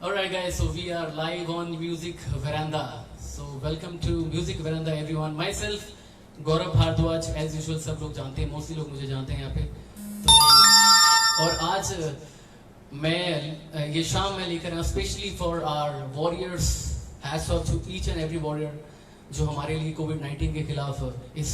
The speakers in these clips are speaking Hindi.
Alright guys, so we are live on Music Veranda. So welcome to Music Veranda everyone. Myself Gaurav Bhardwaj, as usual सब लोग जानते हैं, mostly लोग मुझे जानते हैं यहाँ पे। तो और आज मैं ये शाम में लेकर आया specially for our warriors, hats off to each and every warrior जो हमारे लिए कोविड-19 के खिलाफ इस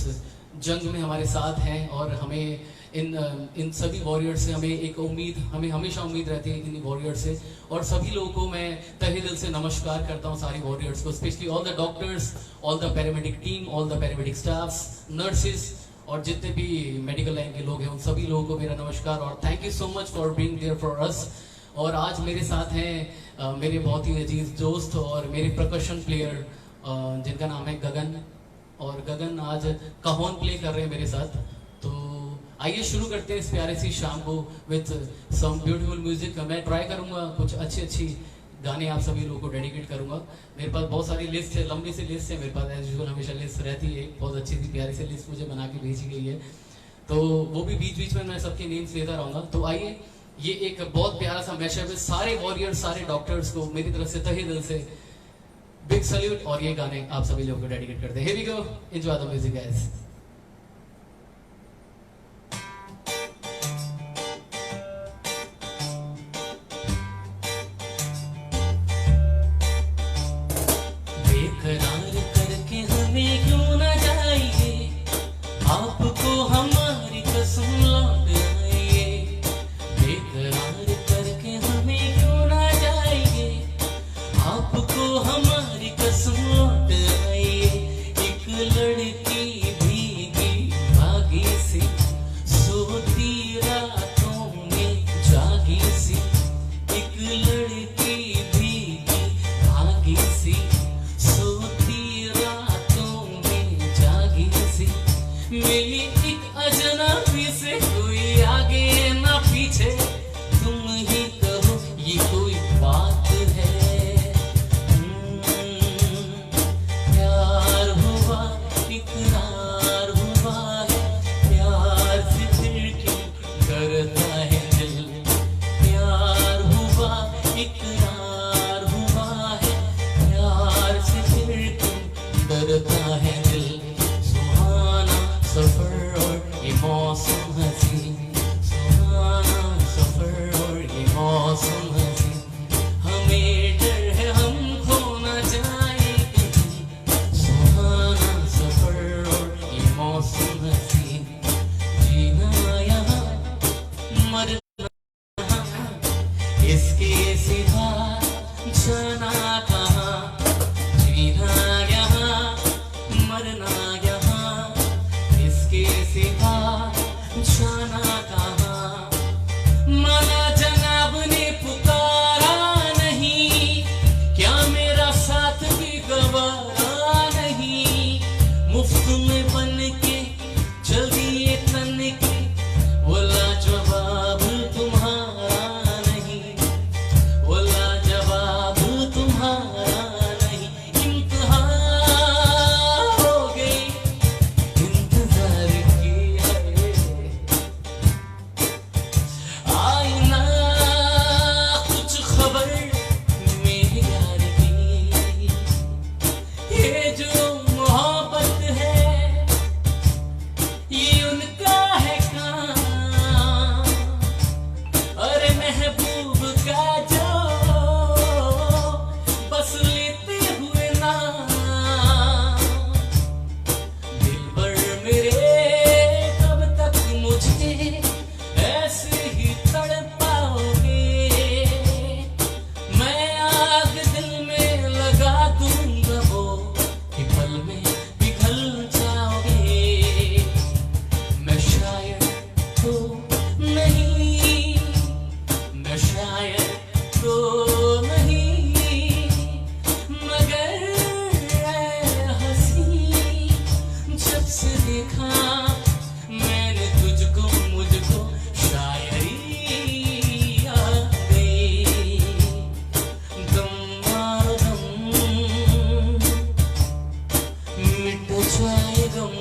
जंग में हमारे साथ हैं और हमें इन सभी वॉरियर्स से हमें एक उम्मीद, हमें हमेशा उम्मीद रहती है इन वॉरियर्स से। और सभी लोगों को मैं तहे दिल से नमस्कार करता हूँ, सारी वॉरियर्स को, specially all the doctors, all the paramedic team, all the paramedic staffs, nurses और जितने भी मेडिकल लाइन के लोग हैं उन सभी लोगों को मेरा नमस्कार और thank you so much for being there for us. और आज मेरे साथ हैं मेरे बहुत ही अजीज दोस्त और मेरे परकशन प्लेयर जिनका नाम है गगन, और गगन आज काहोन प्ले कर रहे हैं मेरे साथ। तो आइए शुरू करते हैं इस प्यारे सी शाम को विथ सम ब्यूटीफुल म्यूजिक। मैं ट्राई करूंगा कुछ अच्छी गाने आप सभी लोगों को डेडिकेट करूंगा। मेरे पास बहुत सारी लिस्ट है, लंबी सी लिस्ट है मेरे पास, एज यूजुअल हमेशा लिस्ट रहती है, बहुत अच्छी सी प्यारी सी लिस्ट मुझे बना के भेजी गई है, तो वो भी बीच बीच में मैं सबके नेम्स लेता रहूंगा। तो आइए, ये एक बहुत प्यारा सा मैशअप है, सारे वॉरियर्स सारे डॉक्टर्स को मेरी तरफ से तहे दिल से बिग सैल्यूट, और ये गाने आप सभी लोगों को डेडिकेट करते हैं। Here we go, enjoy the music guys. बेकरार करके हमें क्यों न जाइए, आपको हमारी कसम लौट आइए। बेकरार करके हमें क्यों न जाइए, आपको हमारी कसम लौट आइए। एक लड़की भीगी भागी सी, सोती रातों में जागी सी। एक लड़की भीगी भागी सी, सोती रातों में जागी सी। मिली एक अजनबी से, कोई आगे ना पीछे, तुम ही कहो ये कोई बात है। प्यार हुआ इकरार हुआ है, प्यार से फिर क्यों करता है दिल। प्यार हुआ इकरार हुआ है, प्यार से फिर क्यों डरता है दिल। सुहाना सफर और ये मौसम हसीन, सुहाना सफर और ये मौसम हसीन। हमें डर है हम खो न जाए कहीं, सुहाना सफर और ये मौसम हसीन। जीना यहाँ मरना यहाँ, इसके सिवा जाना कहाँ। जीना यहाँ मरना यहाँ, इसके सिवा जाना कहाँ। माना जनाब ने पुकारा नहीं, क्या मेरा साथ भी गवारा नहीं। मुफ्त में बन के जल्दी ये तन के, बोला जवाब तुम्हारा नहीं, बोला जवाब तुम्हारा नहीं। इम्तिहान हो गई इंतजार की है, आईना कुछ खबर मेरे यार की। ये जो मोहब्बत है ये उनका है काम, अरे महबूब का जो बस लेते हुए नाम। दिल पर मेरे कब तक मुझे ऐसे ही तड़पाओगे। मैं आग दिल में लगा दूंगा वो कि पल में पिघल जाओगे। मैं शायर तो नहीं, मैं शायर तो नहीं, मगर ऐ हंसी जब से देखा मैंने तुझको, मुझको शायरी आ गई। दम मारो दम, मिट जाए गम,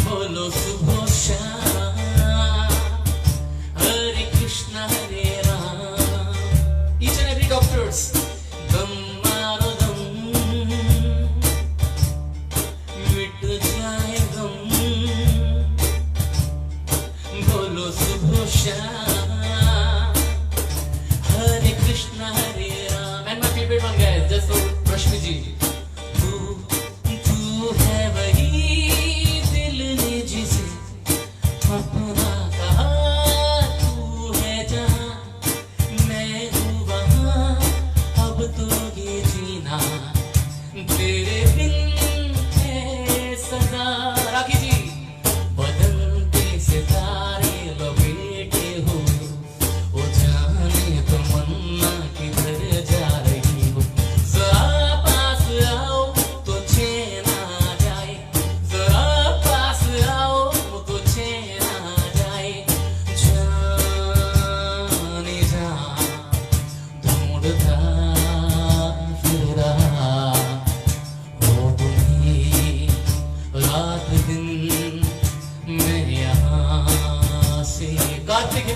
बोलो सुबह शाम हरे कृष्णा हरे राम।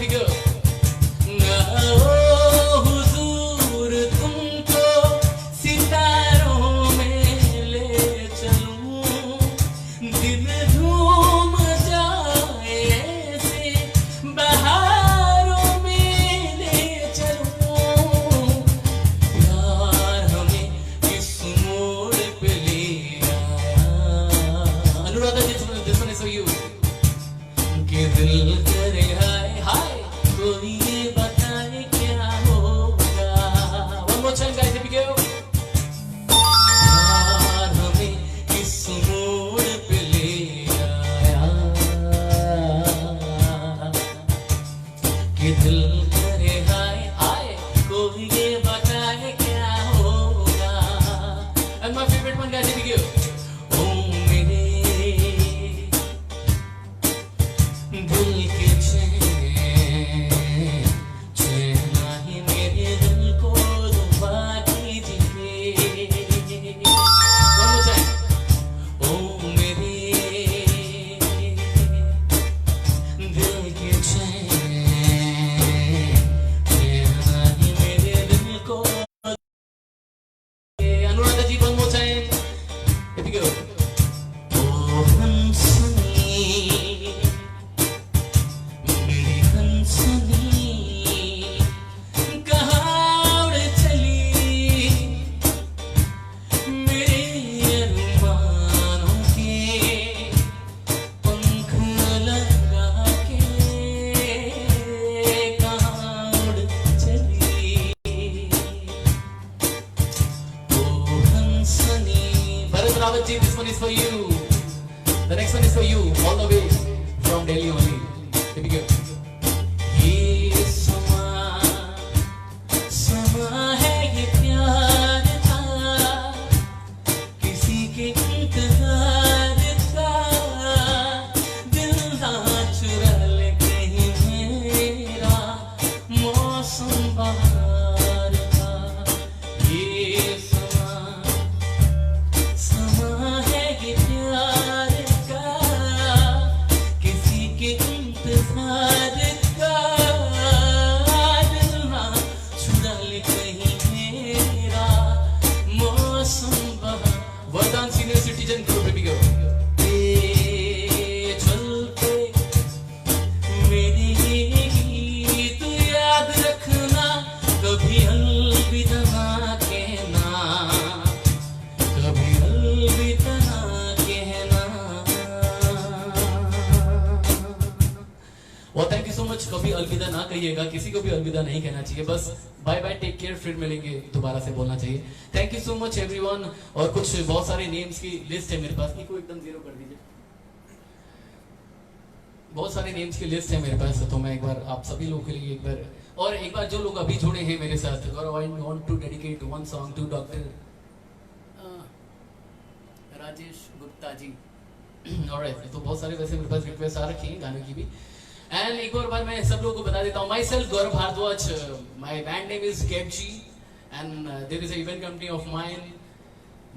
go. आओ हुजूर तुमको सितारों में ले चलूं, दिल झूम जाए ऐसे बहारों में ले चलूं, प्यार हमें इस मोड़ पे ले आया। Anuradha ji, this one is for you. कि दिल करे हाय हाय कोई ये बताए क्या होगा। One more time, guys. Here we go. प्यार हमें इस मोड़ पे ले आया कि दिल करे हाय हाय कोई ये बताए क्या होगा। And my favorite one, guys. Here we go. ओ मेरे दिल के चैन, चैन ही मेरे दिल को दुआ कीजिए। One more time. ओ मेरे दिल के चैन, चैन ही मेरे दिल को। Anuradha ji, one more time. Here we go. ओ हंसनी मेरी हंसनी कहाँ उड़ चली, मेरे अरमानों के पंख लगा के कहाँ उड़ चली। ओ हंसनी Bharat Rawat ji, this one is for you. The next one is for you, all the way from Delhi only. Here we go. ये समा समा है ये प्यार का, किसी के इंतजार का, दिल ना चुरा ले कहीं मेरा मौसम बहार का। ये समा है ये प्यार का, किसी के इंतजार का, दिल ना चुरा ले कहीं मेरा मौसम बहार। Vardhan Senior Citizen Group. Here we go. ये चलते मेरे ये गीत याद रखना, कभी अलविदा ना कहना, कभी अलविदा ना कहना। और थैंक यू सो मच. कभी अलविदा ना कहिएगा, किसी को भी अलविदा नहीं कहना चाहिए, बस बाय बाय, टेक केयर, फिर मिलेंगे दोबारा से बोलना चाहिए. Thank you so much everyone. और कुछ बहुत सारे नेम्स की लिस्ट है मेरे पास, इको एकदम जीरो कर दीजिए. बहुत सारे नेम्स की लिस्ट है मेरे पास, तो मैं एक बार आप सभी लोगों के लिए एक बार जो लोग अभी जुड़े हैं मेरे साथ, Gaurav, I want to dedicate one song to doctor Rajesh Gupta ji. Alright, तो बहुत सारे वैसे मेरे पास रिक्वेस्ट आ रखी हैं गाने की भी. एंड एक और बार मैं सब लोगों को बता देता हूँ, myself Gaurav Bhardwaj, my band name is Getji, and there is a event company of mine.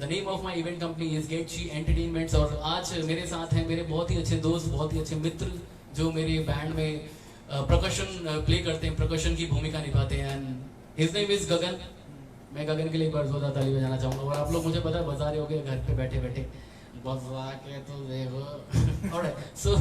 The name of my event company is Getji entertainments. और आज मेरे साथ हैं मेरे बहुत ही अच्छे दोस्त, बहुत ही अच्छे मित्र, जो मेरे बैंड में प्रकशन प्ले करते हैं, प्रकशन की भूमिका निभाते हैं. एंड हिज नेम इज गगन. मैं गगन के लिए एक बार जोरदार ताली बजाना चाहूंगा. और आप लोग मुझे पता है बजा रहे होगे घर पे बैठे बैठे, बजा के तो देखो. Alright, so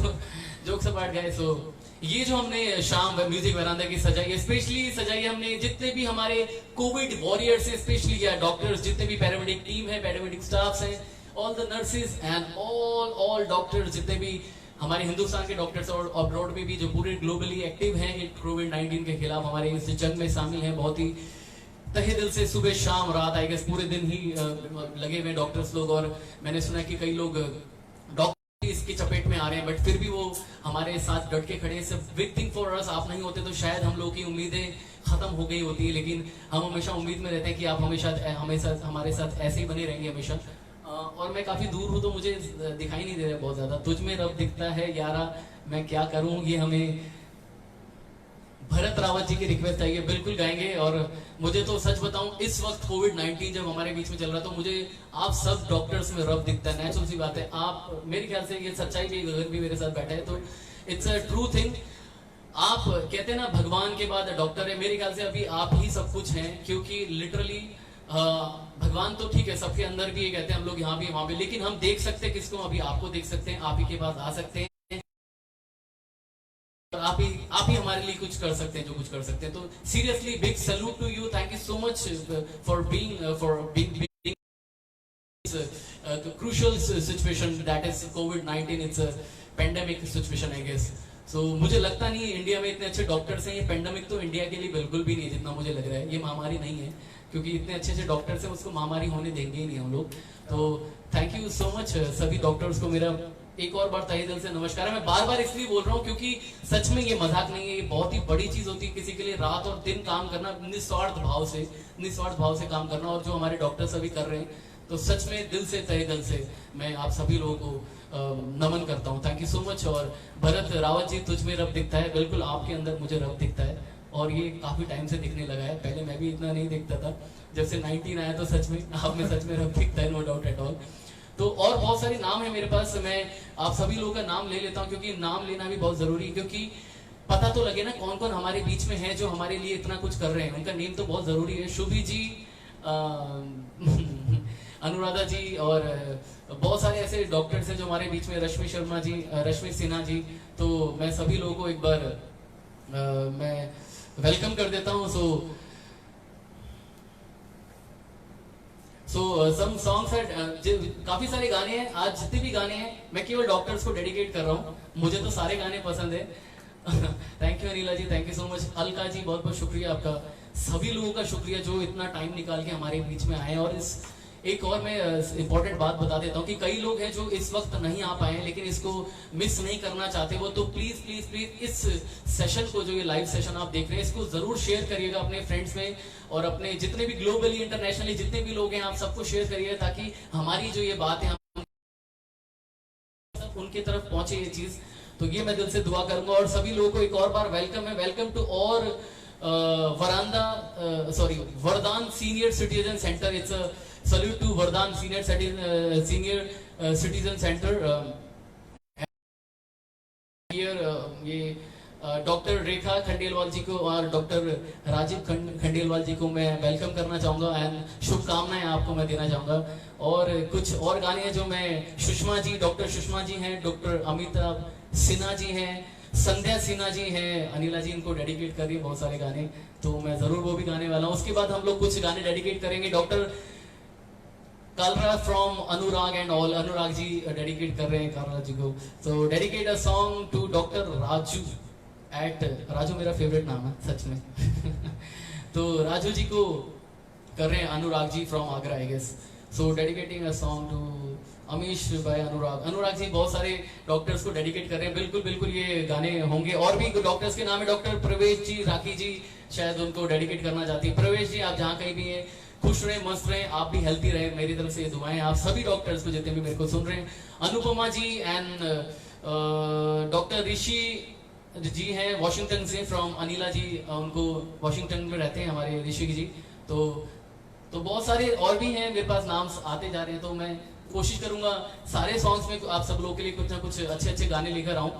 jokes apart guys, so ये जो हमने शाम म्यूजिक वरांदा की सजाई, स्पेशली सजाई हमने जितने भी हमारे कोविड वॉरियर्स हैं, स्पेशली या डॉक्टर्स, जितने भी पैरामेडिक टीम है, पैरामेडिक स्टाफ्स हैं, all the nurses and all doctors, जितने भी हमारे हिंदुस्तान के डॉक्टर्स और अब्रॉड में भी जो पूरे ग्लोबली एक्टिव हैं कोविड-19 के खिलाफ हमारे इस जंग में शामिल हैं, बहुत ही तहे दिल से सुबह शाम रात आई गेस पूरे दिन ही लगे हुए डॉक्टर्स लोग. और मैंने सुना कि कई लोग डॉक्टर इसकी चपेट में आ रहे हैं, बट फिर भी वो हमारे साथ डट के खड़े हैं. सब बिग थिंग फॉर अस. आप नहीं होते तो शायद हम लोग की उम्मीदें खत्म हो गई होती है, लेकिन हम हमेशा उम्मीद में रहते हैं कि आप हमेशा हमारे साथ ऐसे ही बने रहेंगे हमेशा. और मैं काफी दूर हूँ तो मुझे दिखाई नहीं दे रहा बहुत ज्यादा. तुझ में रब दिखता है यारा, मैं क्या करूँ, ये हमें भरत रावत जी की रिक्वेस्ट आई है, बिल्कुल गाएंगे. और मुझे तो सच बताऊं, इस वक्त कोविड-19 जब हमारे बीच में चल रहा तो मुझे आप सब डॉक्टर्स में रब दिखता है. नेचुरल सी बात है. आप मेरे ख्याल से ये सच्चाई भी, गगन भी मेरे साथ बैठा है, तो इट्स अ ट्रू थिंग. आप कहते हैं ना भगवान के बाद डॉक्टर है, मेरे ख्याल से अभी आप ही सब कुछ हैं, क्योंकि लिटरली भगवान तो ठीक है सबके अंदर भी, ये कहते हैं हम लोग यहाँ भी वहां भी, लेकिन हम देख सकते हैं किसको, अभी आपको देख सकते हैं, आप ही के पास आ सकते हैं, और आप ही हमारे लिए कुछ कर सकते हैं, जो कुछ कर सकते हैं। तो seriously big salute to you, thank you so much for being crucial situation that is COVID-19. It's a pandemic situation, I guess. So मुझे लगता नहीं है इंडिया में इतने अच्छे डॉक्टर्स हैं, ये पेंडेमिक तो इंडिया के लिए बिल्कुल भी नहीं है जितना मुझे लग रहा है, ये महामारी नहीं है, क्योंकि इतने अच्छे अच्छे डॉक्टर्स हैं, उसको महामारी होने देंगे ही नहीं हम लोग। तो थैंक यू सो मच सभी डॉक्टर्स को, मेरा एक और बार तहे दिल से नमस्कार है। मैं बार बार इसलिए बोल रहा हूँ क्योंकि सच में ये मजाक नहीं है, ये बहुत ही बड़ी चीज होती है किसी के लिए रात और दिन काम करना, निस्वार्थ भाव से काम करना, और जो हमारे डॉक्टर्स अभी कर रहे हैं, तो सच में दिल से तहे दिल से मैं आप सभी लोगों को नमन करता हूँ, थैंक यू सो मच। और भरत रावत जी, तुझ में रब दिखता है, बिल्कुल आपके अंदर मुझे रब दिखता है, और ये काफी टाइम से दिखने लगा है, पहले मैं भी इतना नहीं दिखता था, जब से 19 आया तो सच में आप में सच में रब दिखता है, नो डाउट एट ऑल। तो और बहुत सारे नाम है मेरे पास, मैं आप सभी लोगों का नाम ले लेता हूँ, क्योंकि नाम लेना भी बहुत जरूरी है, क्योंकि पता तो लगे ना कौन कौन हमारे बीच में है जो हमारे लिए इतना कुछ कर रहे हैं, उनका नेम तो बहुत जरूरी है। शुभी जी, अनुराधा जी, और बहुत सारे ऐसे डॉक्टर्स हैं जो हमारे बीच में, रश्मि शर्मा जी, रश्मि सिन्हा जी, तो मैं सभी लोगों को एक बार मैं वेलकम कर देता हूँ। सो सम सॉन्ग्स है, काफी सारे गाने हैं, आज जितने भी गाने हैं मैं केवल डॉक्टर्स को डेडिकेट कर रहा हूँ, मुझे तो सारे गाने पसंद है। Thank you Anila ji, thank you so much. Alka ji, बहुत बहुत शुक्रिया आपका, सभी लोगों का शुक्रिया जो इतना टाइम निकाल के हमारे बीच में आए। और इस एक और मैं इंपॉर्टेंट बात बता देता हूँ कि कई लोग हैं जो इस वक्त नहीं आ पाए हैं, लेकिन इसको मिस नहीं करना चाहते वो, तो प्लीज प्लीज प्लीज इस सेशन को, जो ये लाइव सेशन आप देख रहे हैं, इसको जरूर शेयर करिएगा अपने फ्रेंड्स में, और अपने जितने भी ग्लोबली इंटरनेशनली जितने भी लोग हैं आप सबको शेयर करिए, ताकि हमारी जो ये बात है हम उनके तरफ पहुंचे ये चीज। तो ये मैं दिल से दुआ करूंगा, और सभी लोगों को एक और बार वेलकम है, वेलकम टू और वरदान senior citizen centre. It's a salute to Vardhan senior citizen center here। ये डॉक्टर रेखा खंडेलवाल जी को और डॉक्टर राजीव खंडेलवाल जी को मैं वेलकम करना चाहूंगा, एंड शुभकामनाएं आपको मैं देना चाहूंगा। और कुछ और गाने हैं जो मैं, सुषमा जी, डॉक्टर सुषमा जी हैं, डॉक्टर अमिताभ सिन्हा जी हैं, संध्या सिन्हा जी हैं, अनिला जी इनको डेडिकेट कर रही है बहुत सारे गाने, तो मैं जरूर वो भी गाने वाला हूँ। उसके बाद हम लोग कुछ गाने डेडिकेट करेंगे, doctor Kalra from Anurag and all, Anurag ji dedicate कर रहे हैं कालरा जी को, तो dedicate a song to doctor Raju at, Raju मेरा फेवरेट नाम है सच में। तो राजू जी को कर रहे हैं Anurag ji from Agra I guess, so dedicating a song to Amish भाई अनुराग। अनुराग जी बहुत सारे डॉक्टर्स को डेडिकेट कर रहे हैं, बिल्कुल बिल्कुल ये गाने होंगे। और भी डॉक्टर्स के नाम है, डॉक्टर प्रवेश जी, राखी जी शायद उनको डेडिकेट करना चाहती है। प्रवेश जी आप जहाँ कहीं भी हैं, खुश रहे, मस्त रहे, आप भी हेल्थी रहे, मेरी तरफ से ये दुआएं आप सभी डॉक्टर्स को जितने भी मेरे को सुन रहे हैं। अनुपमा जी एंड डॉक्टर ऋषि जी हैं वॉशिंगटन से, फ्रॉम अनिला जी, उनको वॉशिंगटन में रहते हैं हमारे ऋषि जी। तो बहुत सारे और भी हैं मेरे पास, नाम आते जा रहे हैं, तो मैं कोशिश करूंगा सारे सॉन्ग्स में आप सब लोगों के लिए कुछ ना कुछ अच्छे अच्छे गाने लेकर आऊं।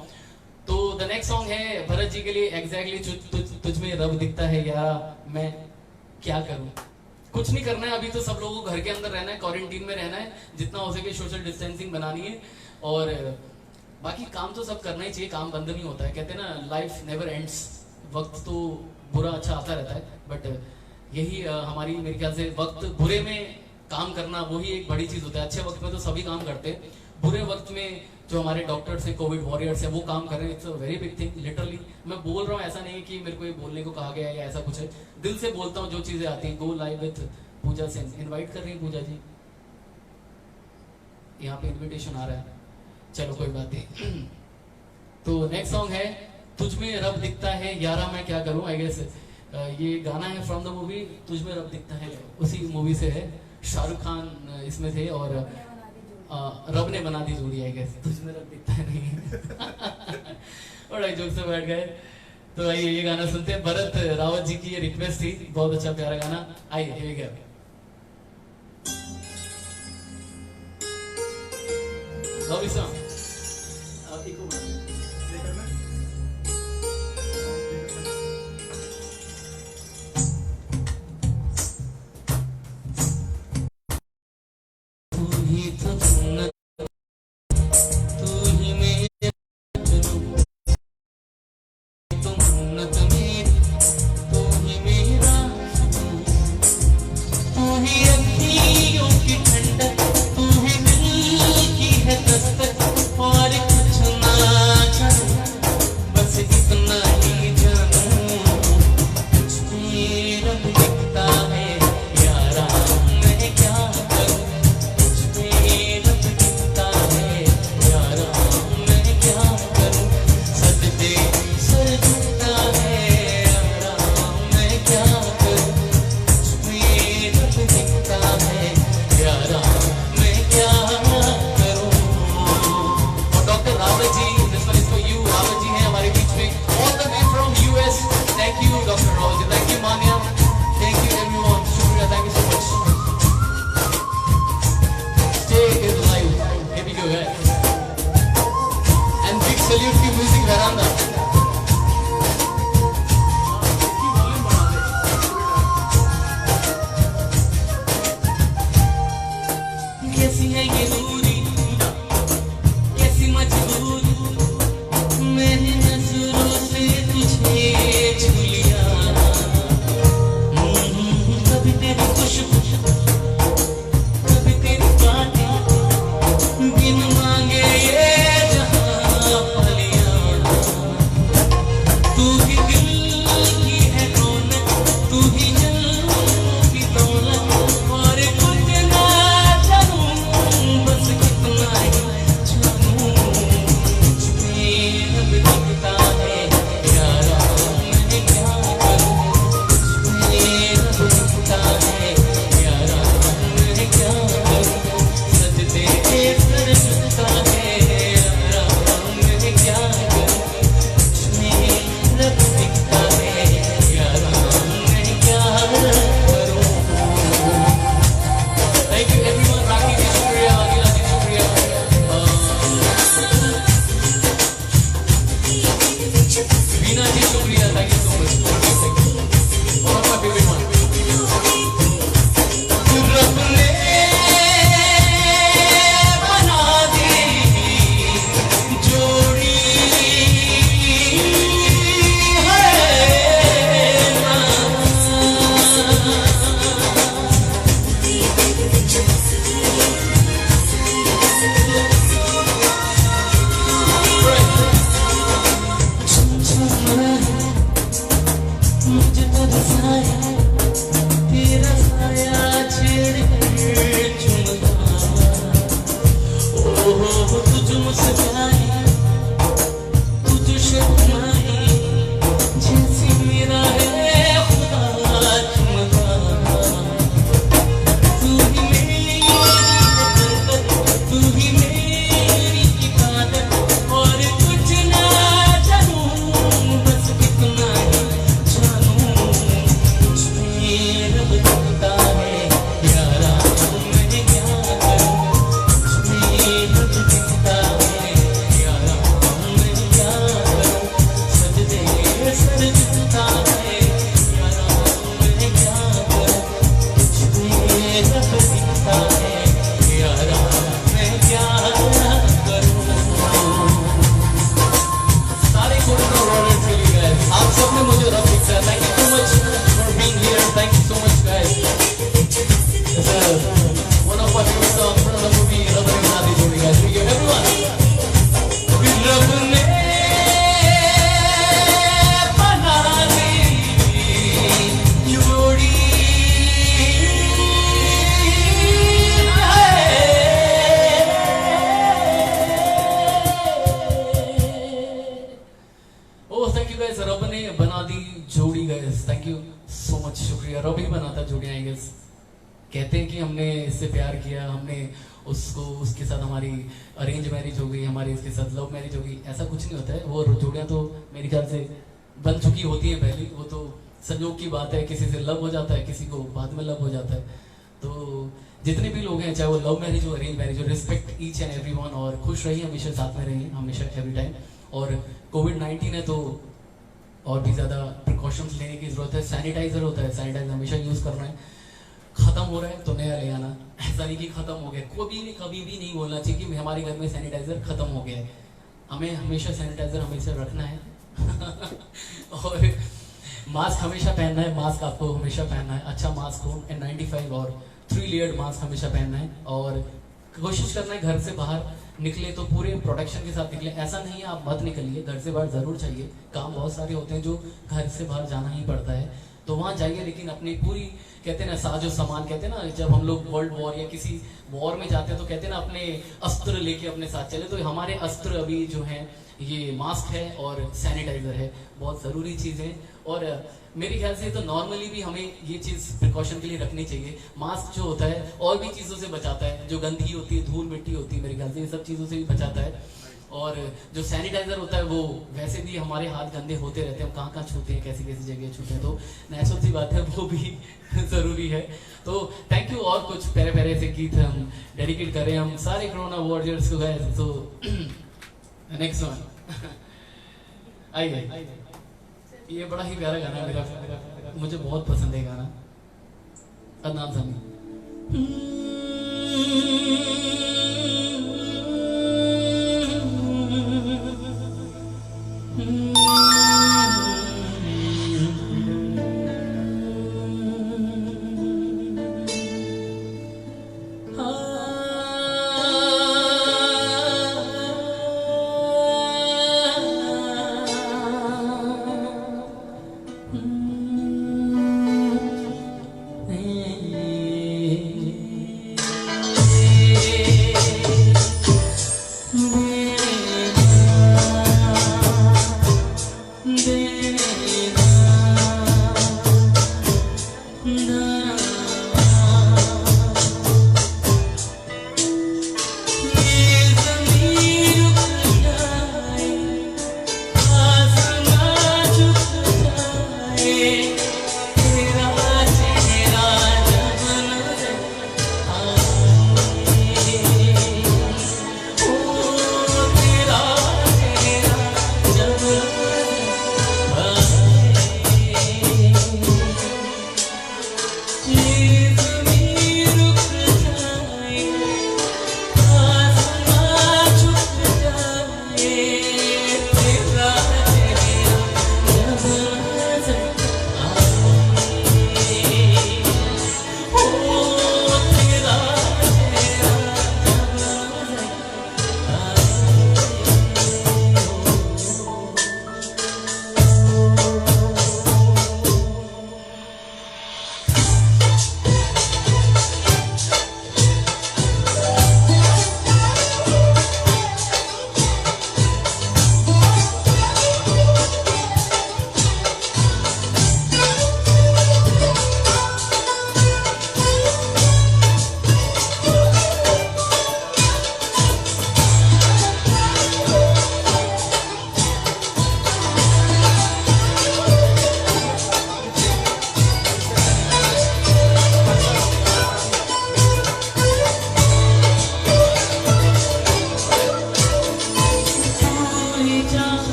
तो द नेक्स्ट सॉन्ग है भरत जी के लिए, एग्जैक्टली तुझ में रब दिखता है यार, मैं क्या करूं, कुछ नहीं करना है अभी, तो सब लोगों को घर के अंदर रहना है, क्वारंटीन में रहना है, जितना हो सके सोशल डिस्टेंसिंग बनानी है, और बाकी काम तो सब करना ही चाहिए, काम बंद नहीं होता है, कहते हैं ना लाइफ नेवर एंड्स, वक्त तो बुरा अच्छा आता रहता है, बट यही हमारी मेरे ख्याल से वक्त बुरे में काम करना वही एक बड़ी चीज होता है। अच्छे वक्त में तो सभी काम करते हैं, बुरे वक्त में जो हमारे डॉक्टर्स हैं, कोविड वॉरियर्स हैं, वो काम कर रहे हैं, it's a very big thing. Literally मैं बोल रहा हूँ, ऐसा नहीं है कि मेरे को ये बोलने को कहा गया है या ऐसा कुछ है, दिल से बोलता हूँ जो चीजें आती हैं। Go live with Pooja Sen, invite कर रही है पूजा जी, यहाँ पे इनविटेशन आ रहा है, चलो कोई बात नहीं। तो नेक्स्ट सॉन्ग है तुझ में रब दिखता है यारा मैं क्या करूं, आई गेस ये गाना है फ्रॉम द मूवी तुझ में रब दिखता है, उसी मूवी से है, शाहरुख खान इसमें थे, और रब ने बना दी जोड़ी, आई गेस तुझ में रब दिखता है नहीं। और जोक से बैठ गए, तो आइए ये गाना सुनते हैं। भरत रावत जी की ये रिक्वेस्ट थी, बहुत अच्छा प्यारा गाना, आइए ये गया। मुझे तरसाया तेरा साया छेड़े चुमता ओहो तुझ मुस्कुराई तुझ शर्माई जैसे मेरा है खुदा चुमता तू ही मेरी इबादत और कुछ ना जानूं बस कितना ही जानूं तुझ पे रब दिखता है यारा मैं क्या करूं तुझ पे रब दिखता है यारा मैं क्या करूं सजदे सर झुकता है यारा मैं क्या करूं तुझ पे रब दिखता है यारा मैं क्या करूं सारे कोरोना वॉरियर्स के लिए guys, आप सबने मुझे रब दिखता है thank you so much for being here thank you so much guys one of my favourite song from the movie रब ने बना दी जोड़ी गाइस थैंक यू एवरीवन रब ने बना दी जोड़ी ओह थैंक यू गाइस रब ने बना दी जोड़ी guys thank you so much शुक्रिया रब ही बनाता जोड़ियां आई गेस कहते हैं कि हमने इससे प्यार किया हमने उसको उसके साथ हमारी अरेंज मैरिज हो गई हमारी इसके साथ लव मैरिज हो गई ऐसा कुछ नहीं होता है वो जोड़ियां तो मेरे ख्याल से बन चुकी होती हैं पहले वो तो संयोग की बात है किसी से लव हो जाता है किसी को बाद में लव हो जाता है तो जितने भी लोग हैं चाहे वो लव मैरिज हो अरेंज मैरिज हो रिस्पेक्ट ईच एंड एवरीवन और खुश रहिए हमेशा साथ में रहिए हमेशा एवरी टाइम और कोविड-19 है तो और भी ज़्यादा प्रिकॉशंस लेने की ज़रूरत है सैनिटाइजर होता है सैनिटाइजर हमेशा यूज़ करना है खत्म हो रहा है तो नया ले आना ऐसा नहीं कि खत्म हो गया कभी भी नहीं बोलना चाहिए कि हमारे घर में सैनिटाइजर खत्म हो गया है हमें हमेशा सैनिटाइजर हमेशा रखना है और मास्क हमेशा पहनना है मास्क आपको हमेशा पहनना है अच्छा मास्क हो N95 और 3 लेयर्ड मास्क हमेशा पहनना है और कोशिश करना है घर से बाहर निकले तो पूरे प्रोटेक्शन के साथ निकले ऐसा नहीं है आप मत निकलिए घर से बाहर जरूर चाहिए काम बहुत सारे होते हैं जो घर से बाहर जाना ही पड़ता है तो वहां जाइए लेकिन अपनी पूरी कहते हैं ना साजो सामान कहते हैं ना जब हम लोग वर्ल्ड वॉर या किसी वॉर में जाते हैं तो कहते हैं ना अपने अस्त्र लेके अपने साथ चले तो हमारे अस्त्र अभी जो है ये मास्क है और सैनिटाइजर है बहुत जरूरी चीज है और मेरे ख्याल से तो नॉर्मली भी हमें ये चीज प्रिकॉशन के लिए रखनी चाहिए मास्क जो होता है और भी चीजों से बचाता है जो गंदगी होती है धूल मिट्टी होती है मेरे ख्याल से ये सब चीजों से भी बचाता है और जो सैनिटाइजर होता है वो वैसे भी हमारे हाथ गंदे होते रहते हैं हम कहाँ छूते हैं कैसी कैसी जगह छूते हैं तो नेचुरल सी बात है वो भी जरूरी है तो थैंक यू और कुछ प्यारे प्यारे से गीत हम डेडिकेट करें हम सारे कोरोना वॉरियर्स को गए तो नेक्स्ट वन आइए ये बड़ा ही प्यारा गाना है मेरा मुझे बहुत पसंद है गाना अदनान सामी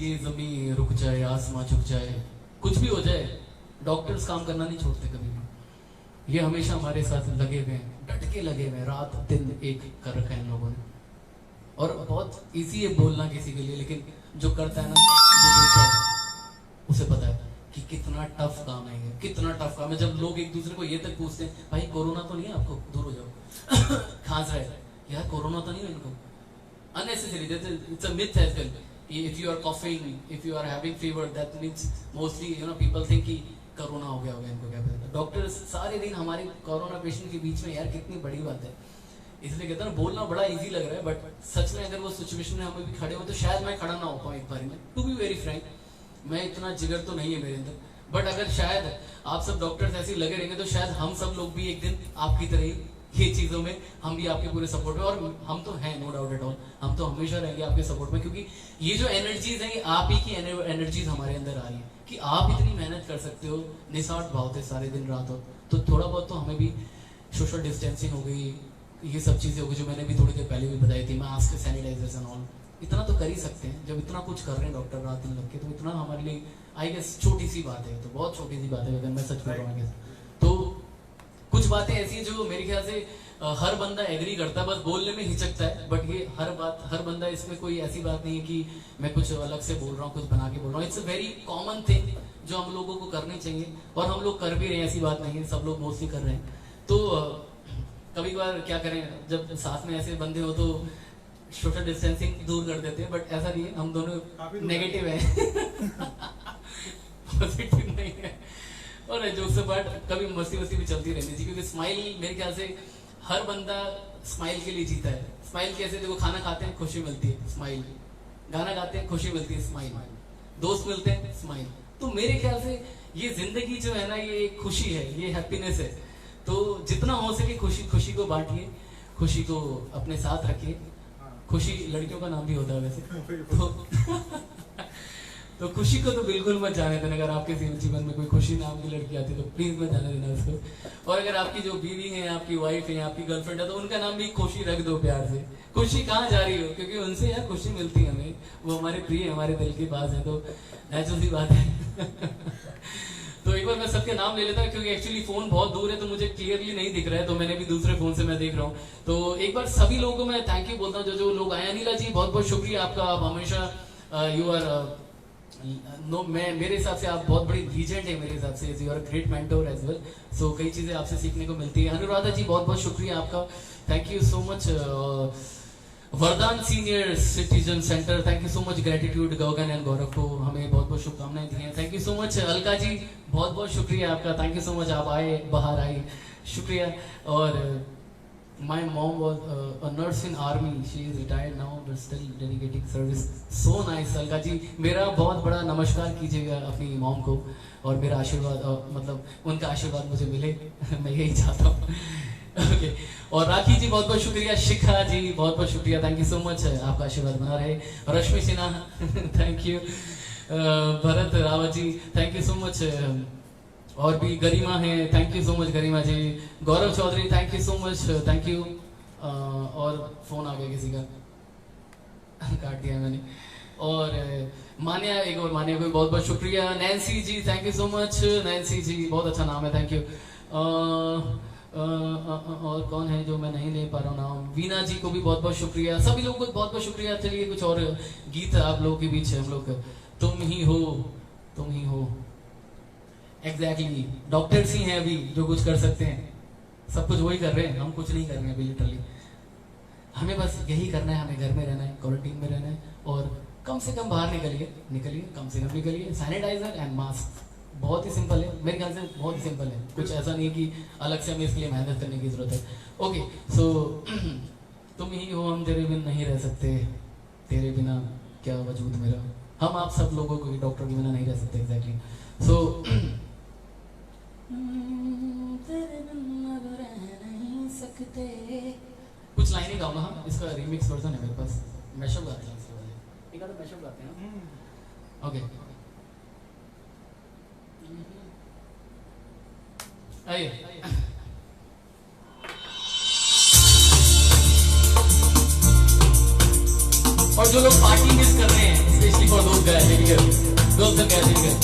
कि जमीन रुक जाए, आसमां झुक जाए, कुछ भी हो जाए, डॉक्टर्स काम करना नहीं छोड़ते कभी भी। ये हमेशा हमारे साथ लगे हुए हैं, डट के लगे हुए हैं, रात दिन एक कर रखा है इन लोगों ने। और बहुत इजी है बोलना किसी के लिए, लेकिन जो करता है ना, जो बोलता है, उसे पता है कि कितना टफ काम है ये, कितना टफ काम है। जब लोग एक दूसरे को ये तक पूछते हैं, भाई कोरोना तो नहीं है आपको, दूर हो जाओ खांस रहा है यार, कोरोना तो नहीं है इनको, unnecessary, it's a myth as well. If you are coughing, if you are having fever, that means mostly people think कि कोरोना हो गया होगा इनको, क्या पता। डॉक्टर्स सारे दिन हमारे कोरोना पेशेंट के बीच में, यार कितनी बड़ी बात है। इसलिए कहता है ना, बोलना बड़ा इजी लग रहा है, बट सच में अगर वो सिचुएशन में हम भी खड़े हो तो शायद मैं खड़ा ना हो पाऊँ एक बार में। टू बी वेरी फ्रैंक, मैं इतना जिगर तो नहीं है मेरे अंदर, बट अगर शायद आप सब डॉक्टर्स ऐसे लगे रहेंगे तो शायद हम सब लोग भी एक दिन आपकी तरह ही ये चीजों में हम भी आपके पूरे सपोर्ट में, और हम तो हैं, नो डाउट एट ऑल, हम तो हमेशा रहेंगे आपके सपोर्ट में, क्योंकि ये जो एनर्जीज है, ये आप ही की एनर्जीज हमारे अंदर आ रही है कि आप इतनी मेहनत कर सकते हो, निस्वार्थ भाव से सारे दिन रात हो, तो थोड़ा बहुत तो हमें भी सोशल डिस्टेंसिंग हो गई, ये सब चीजें हो गई जो मैंने भी थोड़ी देर पहले भी बताई थी, मास्क, सैनिटाइजर्स एंड ऑल, इतना तो कर ही सकते हैं। जब इतना कुछ कर रहे हैं डॉक्टर रात दिन लग के, तो इतना हमारे लिए आई गेस छोटी सी बात है, तो बहुत छोटी सी बात है अगर मैं सच बोल रहा हूँ। तो कुछ बातें ऐसी जो मेरे ख्याल से हर बंदा एग्री करता है, बस बोलने में हिचकता है, बट ये हर बंदा, इसमें कोई ऐसी बात नहीं है कि मैं कुछ अलग से बोल रहा हूँ, कुछ बना के बोल रहा हूँ। It's a very common thing जो हम लोगों को करनी चाहिए, और हम लोग कर भी रहे हैं, ऐसी बात नहीं है, सब लोग मोस्टली कर रहे हैं। तो कभी कभार क्या करें, जब साथ में ऐसे बंदे हो तो सोशल डिस्टेंसिंग दूर कर देते हैं, बट ऐसा नहीं है, हम दोनों नेगेटिव है पॉजिटिव नहीं है। और जोक से पार्ट, कभी मस्ती भी चलती रहनी चाहिए, क्योंकि स्माइल मेरे ख्याल से हर बंदा स्माइल के लिए जीता है। स्माइल कैसे, देखो खाना खाते हैं खुशी मिलती है, स्माइल, गाना गाते हैं खुशी मिलती है, स्माइल, दोस्त मिलते हैं, स्माइल। तो मेरे ख्याल से ये जिंदगी जो है ना, ये खुशी है, ये हैप्पीनेस है। तो जितना हो सके खुशी को बांटिए, खुशी को अपने साथ रखिए। खुशी लड़कियों का नाम भी होता है वैसे तो खुशी को तो बिल्कुल मत जाने देना। अगर आपके जीवन में कोई खुशी नाम की लड़की आती है तो प्लीज मत जाने देना उसको। और अगर आपकी जो बीवी है, आपकी वाइफ है, आपकी गर्लफ्रेंड है, तो उनका नाम भी खुशी रख दो प्यार से। खुशी कहाँ जा रही हो, क्योंकि उनसे यार खुशी मिलती है हमें, वो हमारे प्रिय, हमारे दिल के पास है, तो नेचुरल सी बात है तो एक बार मैं सबके नाम ले लेता हूँ, क्योंकि एक्चुअली फोन बहुत दूर है तो मुझे क्लियरली नहीं दिख रहा है, तो मैंने भी दूसरे फोन से मैं देख रहा हूँ। तो एक बार सभी लोगों को मैं थैंक यू बोलता हूँ जो लोग आए। अनिला जी बहुत बहुत शुक्रिया आपका, आप हमेशा यू आर नो, मैं मेरे हिसाब से आप बहुत बड़ी लीजेंड है मेरे हिसाब से, you are great mentor as well, so कई चीजें आपसे सीखने को मिलती है। अनुराधा जी बहुत बहुत शुक्रिया आपका, thank you so much. Vardan senior citizen centre, thank you so much, gratitude Gagan and Gaurav को हमें बहुत बहुत शुभकामनाएं दी हैं, thank you so much. Alka ji बहुत बहुत शुक्रिया आपका, थैंक यू सो मच, आप आए, बाहर आए, शुक्रिया। और my mom was a nurse in army, she is retired now but still dedicating service, so nice। Alka ji मेरा बहुत बड़ा नमस्कार कीजिएगा अपनी मॉम को, और मेरा आशीर्वाद, मतलब उनका आशीर्वाद मुझे मिले मैं यही चाहता हूँ ओके। और राखी जी बहुत बहुत शुक्रिया, शिखा जी बहुत बहुत शुक्रिया, थैंक यू सो मच, आपका आशीर्वाद बना रहे। Rashmi Sinha thank you. Bharat Rawat ji thank you so much, और भी गरिमा है, thank you so much Garima ji. Gaurav Chaudhary thank you so much, thank you. और फोन आ गया किसी का काट दिया मैंने। और मान्या, एक और मान्या को बहुत बहुत शुक्रिया। Nancy ji thank you so much, Nancy ji बहुत अच्छा नाम है, थैंक यू। और कौन है जो मैं नहीं ले पा रहा हूँ नाम, वीना जी को भी बहुत बहुत शुक्रिया, सभी लोगों को बहुत बहुत शुक्रिया। चलिए कुछ और गीत आप लोगों के बीच है, हम लोग तुम ही हो, तुम ही हो, एग्जैक्टली डॉक्टर्स ही हैं अभी जो कुछ कर सकते हैं, सब कुछ वही कर रहे हैं, हम कुछ नहीं कर रहे हैं अभी लिटरली। हमें बस यही करना है, हमें घर में रहना है, क्वारंटीन में रहना है, और कम से कम बाहर निकलिए, कम से कम निकलिए, सैनिटाइजर एंड मास्क, बहुत ही सिंपल है मेरे ख्याल से, बहुत ही सिंपल है, कुछ ऐसा नहीं कि अलग से हमें इसके लिए मेहनत करने की जरूरत है। ओके सो तुम ही हो, हम तेरे बिना नहीं रह सकते, तेरे बिना क्या वजूद मेरा, हम आप सब लोगों को डॉक्टर के बिना नहीं रह सकते, एग्जैक्टली। सो तेरे बिना रह नहीं सकते, कुछ लाइनें गाऊंगा। हाँ, इसका रीमिक्स वर्जन है मेरे पास, मैशअप गाते हैं इसके वाले, एक आधा मैशअप गाते हैं ना। ओके आइए। और जो लोग पार्टी मिस कर रहे हैं especially for those guys in here. Those guys in here.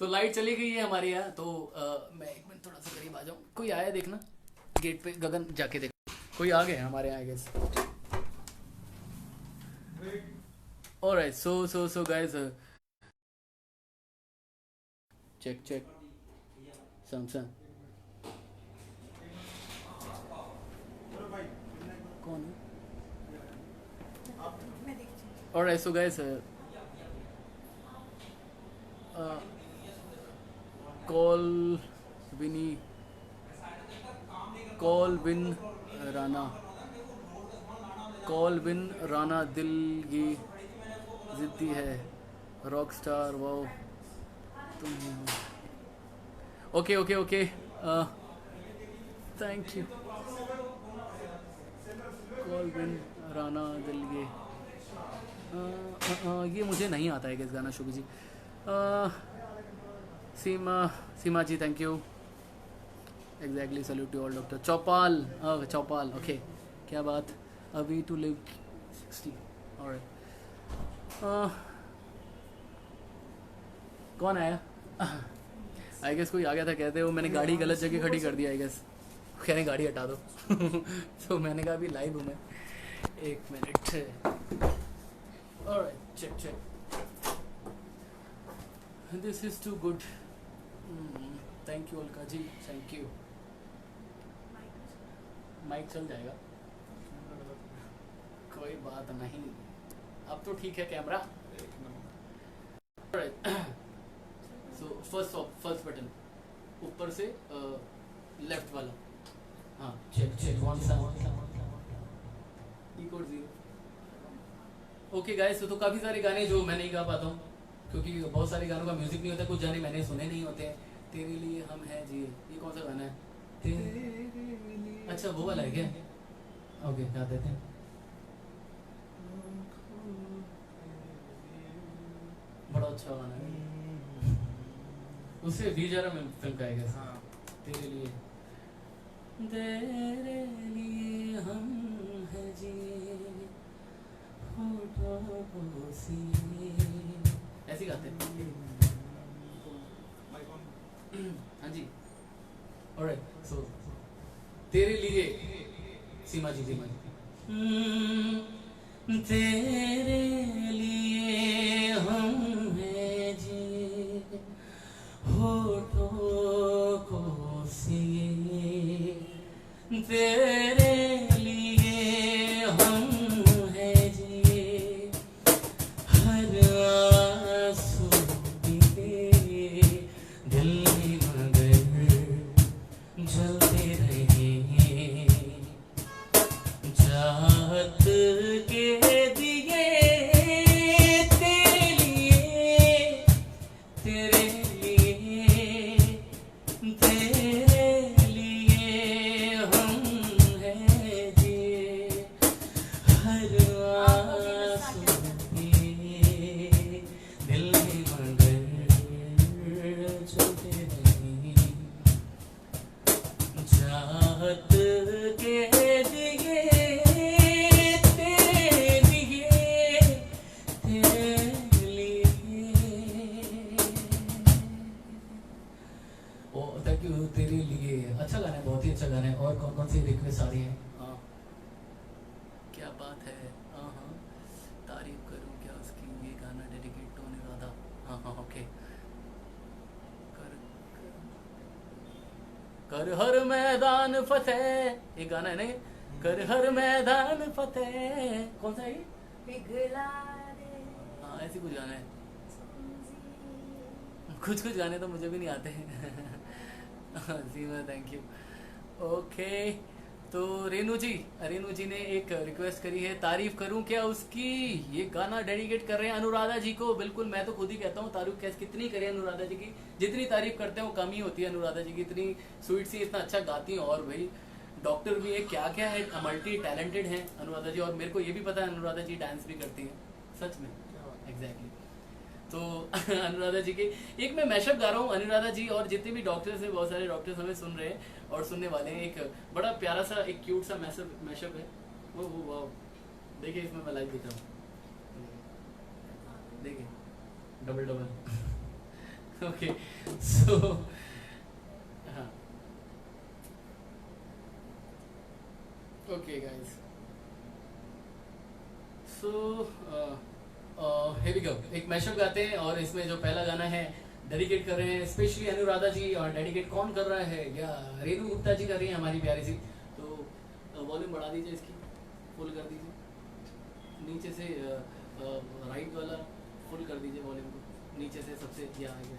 तो लाइट चली गई है हमारे यहाँ, तो मैं एक मिनट थोड़ा सा करीब आ जाऊँ। कोई आया देखना गेट पे, गगन जाके देख, कोई आ गए हमारे यहाँ गेस। Alright, so guys, check Samsung कौन है? Alright, so guys, Calvin Rana दिल ये जिद्दी है, रॉक स्टार, वाओ तुम ही हो। Okay, thank you. Colvin Rana दिल ये मुझे नहीं आता है किस गाना, Shubhi ji. Seema ji, thank you. Exactly, salute to all doctor Chaupal. Okay, क्या बात। अभी टू लिव 60। ऑलराइट, कौन आया? आई गेस कोई आ गया था, कहते हो मैंने गाड़ी गलत जगह खड़ी कर दी। आई गेस कह रहे गाड़ी हटा दो। तो मैंने कहा अभी लाइव हूँ मैं, एक minute. Alright, check. This is too good. Thank you Alka ji, thank you. Mike चल जाएगा, कोई बात नहीं। अब तो ठीक है कैमरा। सो फर्स्ट बटन ऊपर से लेफ्ट वाला, हाँ चेक कौन सा? इकोड 0। ओके गाइस, तो काफ़ी सारे गाने जो मैं नहीं गा पाता हूँ, क्योंकि बहुत सारे गानों का म्यूजिक नहीं होता, कुछ गाने मैंने सुने नहीं होते हैं। तेरे लिए हम हैं जी, ये कौन सा गाना है? अच्छा, वो वाला है क्या? ओके, गा देते हैं। बड़ा अच्छा गाना है, उससे भी जरा फिल्म का है। हाँ, तेरे लिए हम हैं जी, ऐसे गाते हैं। हाँ जी, ऑलराइट। सो तेरे लिए सीमा जी, तेरे लिए हम हैं जी, होठों को सिए, तेरे लिए हम हैं जी, हर आंसू पीते दिल में मगर जलते रहे, चाहत के दिए तेरे लिए, तेरे लिए, तेरे लिए हम हैं जी, हर आंसू पे दिल में मगर जलते रहे, चाहत के दिए तेरे लिए, तेरे लिए। ओ थैंक यू, तेरे लिए अच्छा गाना है, बहुत ही अच्छा गाना है। और कौन कौन सी रिक्वेस्ट आ रही है? क्या बात है। कर हर मैदान फतेह, एक गाना है नहीं, कर हर मैदान फतेह, कौन सा है ये? पिघला दे हाँ ऐसे कुछ गाना है, कुछ गाने तो मुझे भी नहीं आते हैं। सीमा थैंक यू। ओके तो रेनू जी ने एक रिक्वेस्ट करी है, तारीफ करूं क्या उसकी, ये गाना डेडिकेट कर रहे हैं अनुराधा जी को। बिल्कुल, मैं तो खुद ही कहता हूँ तारीफ कैसे कितनी करें अनुराधा जी की, जितनी तारीफ करते हैं वो कम ही होती है अनुराधा जी की। इतनी स्वीट सी, इतना अच्छा गाती हैं, और भाई डॉक्टर भी है, क्या क्या है, मल्टी टैलेंटेड हैं अनुराधा जी। और मेरे को ये भी पता है अनुराधा जी डांस भी करती हैं, सच में, एग्जैक्टली। तो अनुराधा जी के एक मैं मैशअप गा रहा हूँ, अनुराधा जी और जितने भी डॉक्टर्स हैं, बहुत सारे डॉक्टर्स हमें सुन रहे हैं और सुनने वाले हैं। एक बड़ा प्यारा सा, एक क्यूट सा मैशअप है वो वाह, देखिए इसमें मैं लाइव दिख रहा हूँ, देखिए डबल ओके सो हाँ okay guys, so here we go, एक मैशअप गाते हैं और इसमें जो पहला गाना है डेडिकेट कर रहे हैं स्पेशली अनुराधा जी। और डेडिकेट कौन कर रहा है, या रेनू गुप्ता जी कर रही है हमारी प्यारी सी। तो वॉल्यूम बढ़ा दीजिए, इसकी फुल कर दीजिए, नीचे से राइट वाला फुल कर दीजिए वॉल्यूम को, नीचे से सबसे यहाँ आ गया।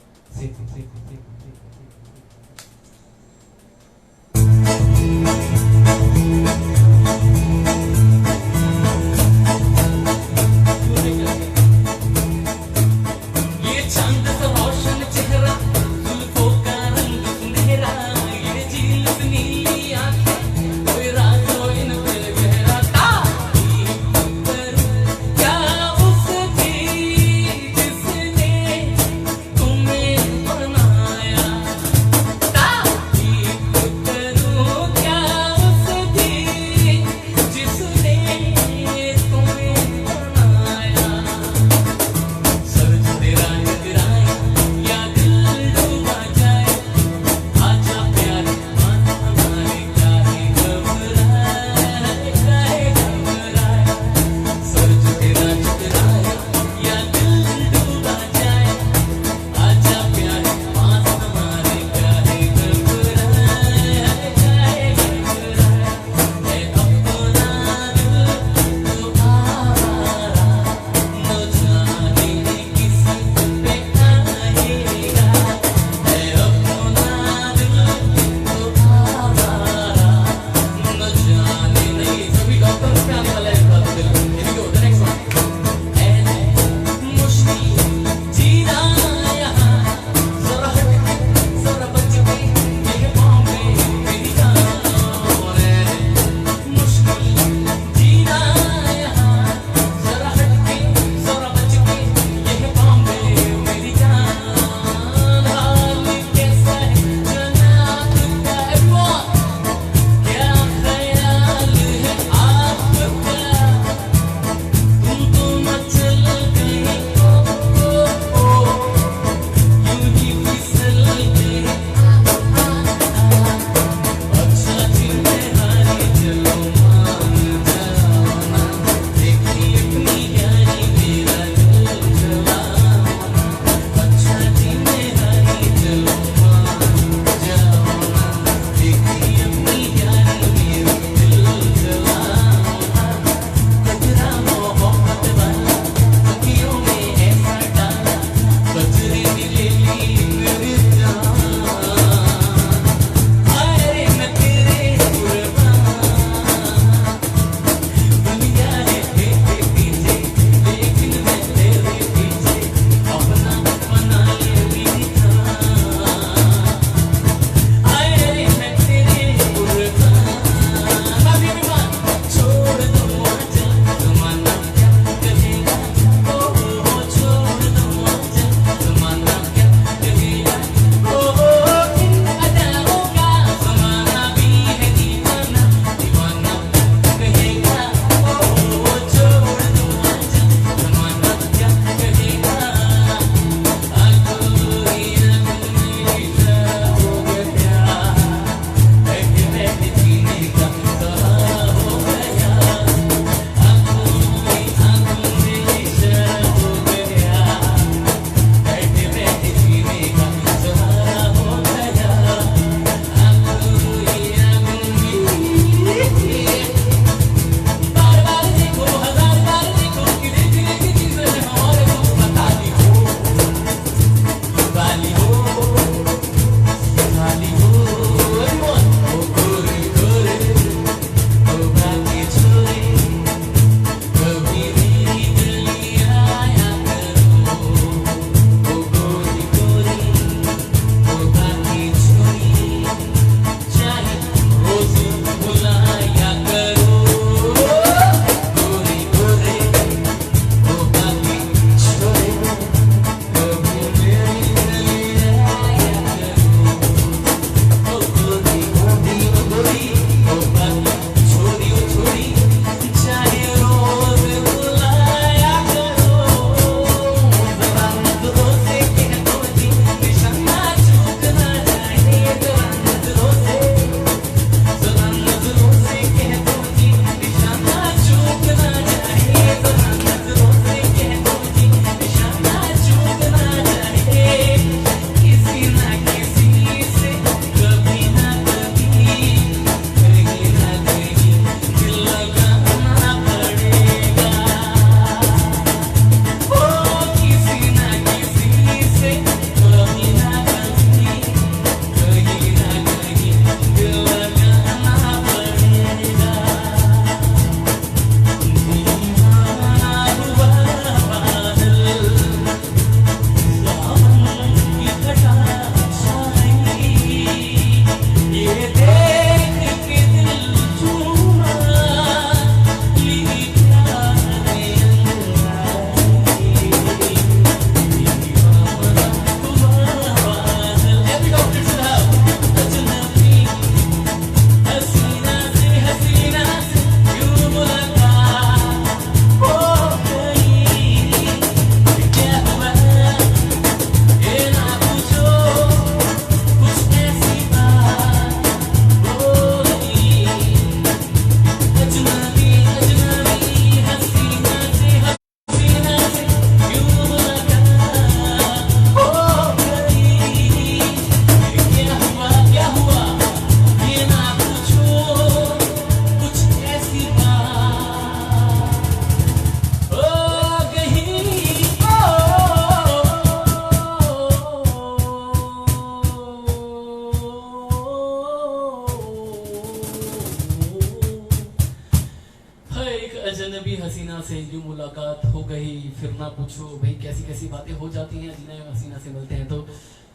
अजनबी हसीना से यूं मुलाकात हो गई, फिर ना पूछो भाई कैसी कैसी बातें हो जाती हैं जिन्हें हसीना से मिलते हैं। तो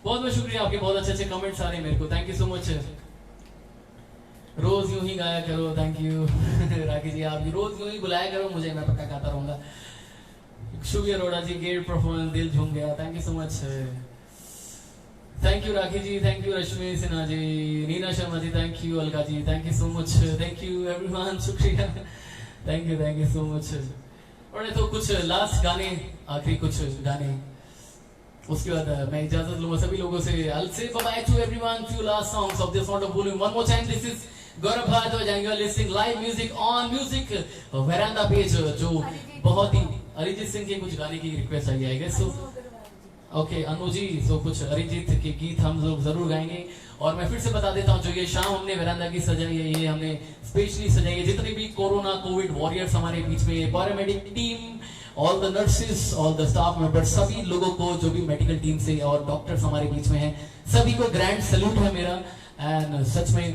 बहुत बहुत शुक्रिया, आपके बहुत अच्छे अच्छे कमेंट्स आ रहे हैं मेरे को, थैंक यू सो मच। रोज यूं ही गाया करो, थैंक यू राखी जी, आप रोज यूं ही बुलाया करो मुझे, मैं पक्का गाता रहूंगा। शुभ अरोड़ा जी, गेट परफॉर्मेंस दिल झूम गया, thank you so much. Thank you Rakhi ji, thank you Rashmi Sinha ji, Neena Sharma ji, thank you Alka ji, thank you so much, thank you everyone, शुक्रिया, थैंक यू सो मच। और तो कुछ लास्ट गाने, आखिरी कुछ गाने, उसके बाद मैं इजाजत लूंगा सभी लोगों से। I'll say bye to everyone, few last songs of this wonderful volume. One more time, this is Gaurav Bhardwaj and you are listening live music on Music Veranda page, जो बहुत ही अरिजीत सिंह के कुछ गाने की रिक्वेस्ट आई है, सो ओके अनु जी, सो कुछ अरिजीत के गीत हम लोग जरूर गाएंगे। और मैं फिर से बता देता हूँ, जो ये शाम हमने वेरांडा की सजाई है, ये हमने स्पेशली सजाई है जितने भी कोरोना कोविड वॉरियर्स हमारे बीच में, paramedic team, all the nurses, all the staff member, सभी लोगों को जो भी मेडिकल टीम से और डॉक्टर्स हमारे बीच में हैं, सभी को ग्रैंड सैल्यूट है मेरा। एंड सच में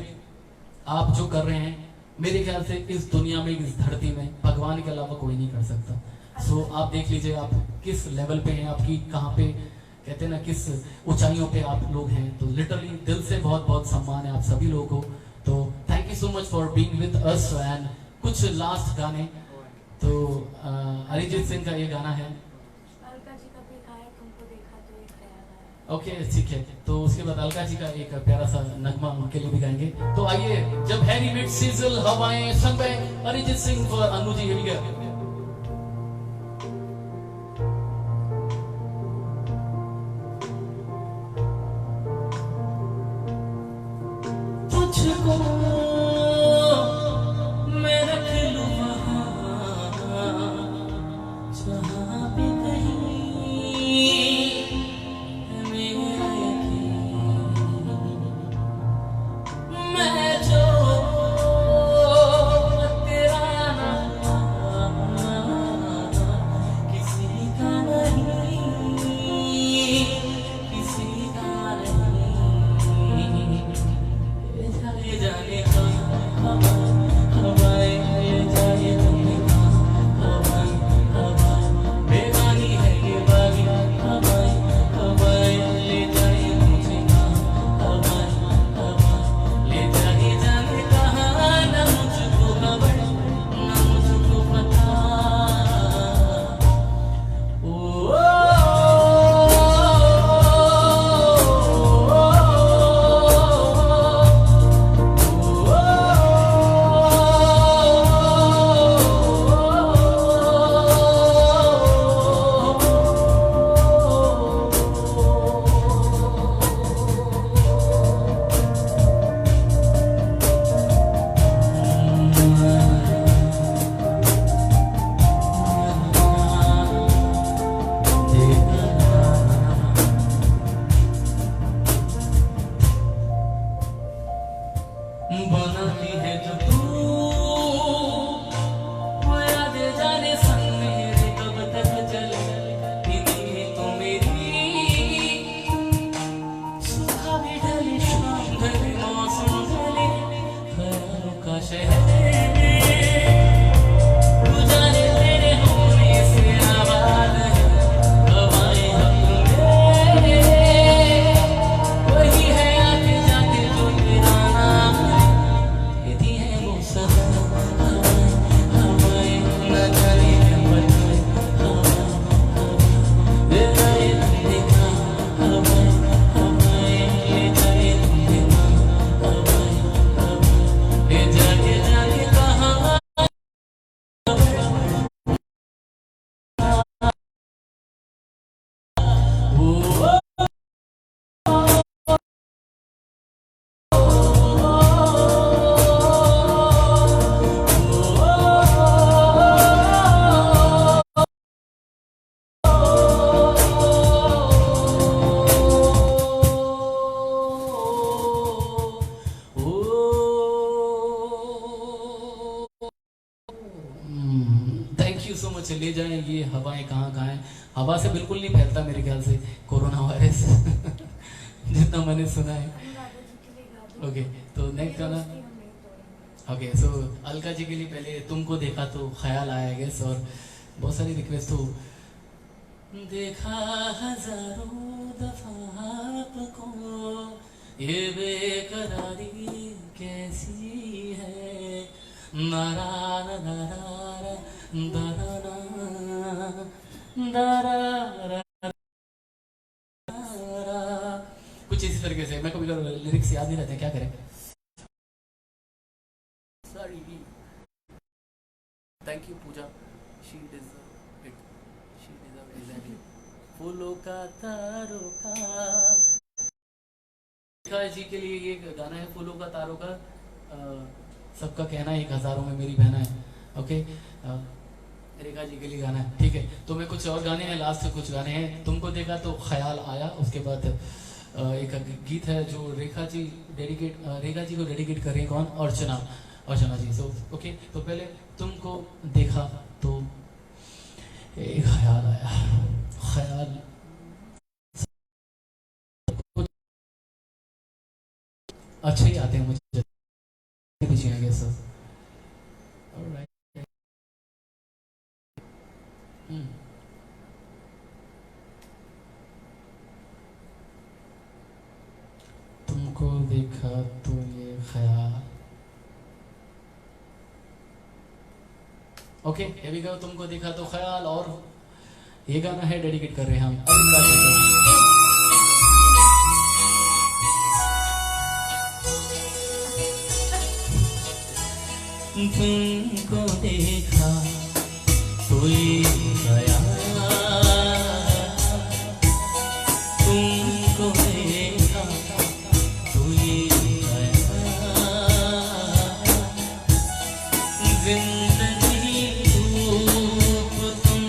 आप जो कर रहे हैं, मेरे ख्याल से इस दुनिया में, इस धरती में भगवान के अलावा कोई नहीं कर सकता। सो आप देख लीजिए आप किस लेवल पे हैं, आपकी कहाँ पे कहते हैं ना, किस ऊंचाइयों पे आप लोग हैं। तो लिटरली दिल से बहुत बहुत सम्मान है आप सभी लोगों को। तो thank you so much for being with us. And कुछ लास्ट गाने, तो अरिजीत सिंह का ये गाना है, अलका जी का भी गाया तुमको देखा तो एक ख्याल आया। ओके ठीक है। तो उसके बाद अलका जी का एक प्यारा सा नगमा उनके लिए भी गाएंगे। तो आइए, जब हैरी मिड सीजल हवाएं संग में Arijit Singh for Anu ji, here we go. तुझको मैं रख लूं वहां जहां पे कहीं मेरा यकीन, मैं जो तेरा ना किसी का नहीं, किसी का नहीं। ये जाने हवाएं, ये जाने हवाएं, बेगानी है ये बागी हवाएं, हवाएं ले जाए मुझे हवाएं, हवाएं ले जाए, जाने कहाँ, न मुझको खबर, न मुझको पता। बनाती है जो तू वो यादें, जाने संग मेरे कब तक चले, इन्हीं तो मेरी सुबह भी ढले, शाम ढले, मौसम ढले, ख्यालों का शहर गुजारे तेरे होने से आबाद है, हवाएं हम मेरे वही है आते जाते जो तेरा नाम है। Thank you so much. ले जाएं ये हवाएं कहाँ कहाँ हैं, हवा से बिल्कुल नहीं फैलता मेरे ख्याल से कोरोना वायरस जितना मैंने सुना है। अनुराधा जी के लिए गा दो। ओके, तो नेक्स्ट गाना, दोस्ती हम नहीं तोड़ेंगे। ओके सो अलका जी के लिए पहले तुमको देखा तो ख्याल आया गेस, और बहुत सारी रिक्वेस्ट हो। देखा हजारों दफा आपको, ये बेकरारी कैसी है, नारा नारा दारा दारा, कुछ इसी तरीके से। मैं कभी कभी लिरिक्स याद नहीं रहते, क्या करें। Sorry. Thank you Puja, she deserved it, she deserved exactly। फूलों का तारों का, रेखा जी के लिए ये गाना है फूलों का तारों का। सबका कहना है एक हजारों में मेरी बहना है। ओके रेखा जी के लिए गाना है, ठीक है। तो मैं कुछ और गाने हैं, लास्ट कुछ गाने हैं। तुमको देखा तो ख्याल आया, उसके बाद एक गीत है जो रेखा जी को डेडिकेट कर रही है। कौन? अर्चना जी। सो ओके तो पहले तुमको देखा तो एक ख्याल आया, ख्याल अच्छे ही आते हैं मुझे पीछे आगे सब। ऑलराइट तुमको देखा तो ये ख्याल। ओके here we go, तुमको देखा तो ख्याल। और ये गाना है डेडिकेट कर रहे हैं हम अलका जी को। तुमको देखा तो ये ख्याल, तुमको देखा तो ये ख्याल, जिंदगी धूप तुम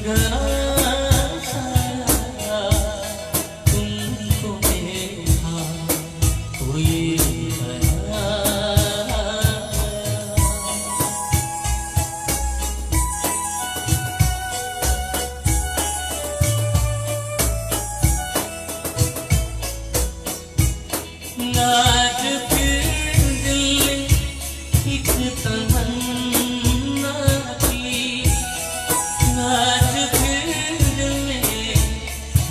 घना छाया, तुमको देखा तो ये ख्याल। आज फिर दिल एक तमन्ना की, आज फिर दिल